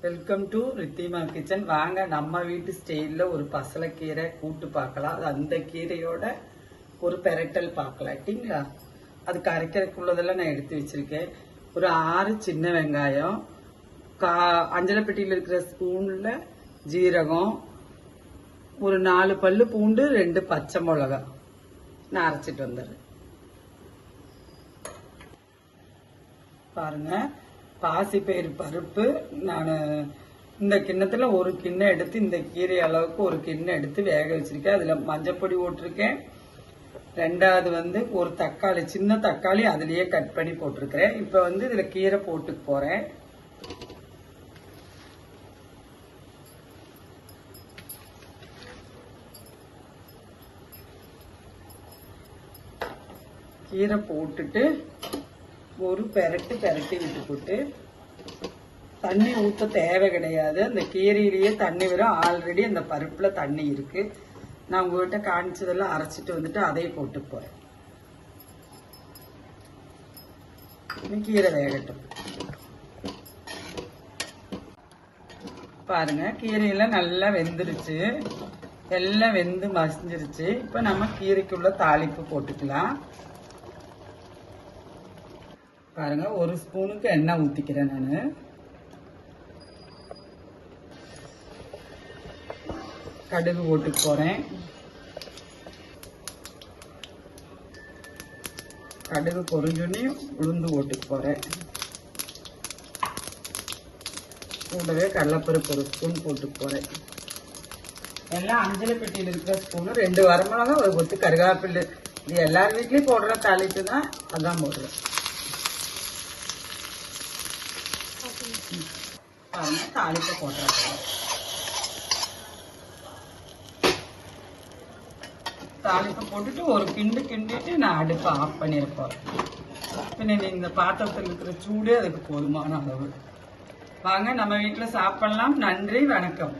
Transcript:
Welcome to Ridhima kitchen. வாங்க நம்ம வீட்டு ஸ்டைல்ல ஒரு பசலைக்கீரை கூட்டு பார்க்கலாம். அது அந்த கீரையோட ஒரு பெரட்டல் பார்க்கலாட்டிங்களா. அதுக்கு அரைக்கிறதுக்குள்ளதெல்லாம் நான் எடுத்து வச்சிருக்கேன். ஒரு 6 சின்ன வெங்காயம், அஞ்சலைப்பெட்டியில் இருக்கிற ஸ்பூன்ல ஜீரகம், ஒரு 4 பல்லு பூண்டு, 2 பச்சை மிளகா நான் அரைச்சிட்டு வந்துடுறேன். பாருங்க, பாசிப்பயிறு பருப்பு நான் இந்த கிண்ணத்துல ஒரு கிண்ணம் எடுத்து, இந்த கீரை அளவுக்கு ஒரு கிண்ணம் எடுத்து வேக வச்சிருக்கேன். அதுல மஞ்சப்பொடி போட்டிருக்கேன். ரெண்டாவது ஒரு தக்காளி, சின்ன தக்காளி அதுலயே கட் பண்ணி போட்டிருக்கிறேன். இப்ப இதுல கீரை போட்டு போறேன். கீரை போட்டுட்டு ஒரு பெரட்டி விட்டு போட்டு, தண்ணி ஊற்ற தேவை கிடையாது. அந்த கீரையிலேயே தண்ணி வரும். ஆல்ரெடி அந்த பருப்புல தண்ணி இருக்கு. நான் உங்ககிட்ட காணிச்சதெல்லாம் அரைச்சிட்டு வந்துட்டு அதையும் போட்டு போறேன். கீரை வேகட்டும். பாருங்க, கீரையெல்லாம் நல்லா வெந்துருச்சு, எல்லாம் வெந்து மசிஞ்சிருச்சு. இப்ப நம்ம கீரைக்குள்ள தாளிப்பு போட்டுக்கலாம். பாருங்க, ஒரு ஸ்பூனுக்கு எண்ணெய் ஊத்திக்கிறேன். நான் கடுகு போட்டு போறேன். கடுகு பொரிஞ்சோன்னே உளுந்து போட்டு போறேன். கூடவே கடலைப்பருப்பு ஒரு ஸ்பூன் போட்டு போறேன். எல்லாம் அஞ்சலைப்பெட்டியில் இருக்கிற ஸ்பூனு, 2 வரமிளகா, ஒரு கொத்து கருகாப்பில். இது எல்லார் வீட்லயும் போடுற தாளிப்பு தான், அதான் போடுறேன். தாளிப்பு போட்டுறேன். தாளிப்பு போட்டுட்டு ஒரு கிண்டிட்டு நான் அடுப்பை ஆஃப் பண்ணிருப்பேன். பின்ன இந்த பாத்திரத்தில் இருக்கிற சூடே அதுக்கு போதுமான அளவு. வாங்க நம்ம வீட்டில் சாப்பிடலாம். நன்றி, வணக்கம்.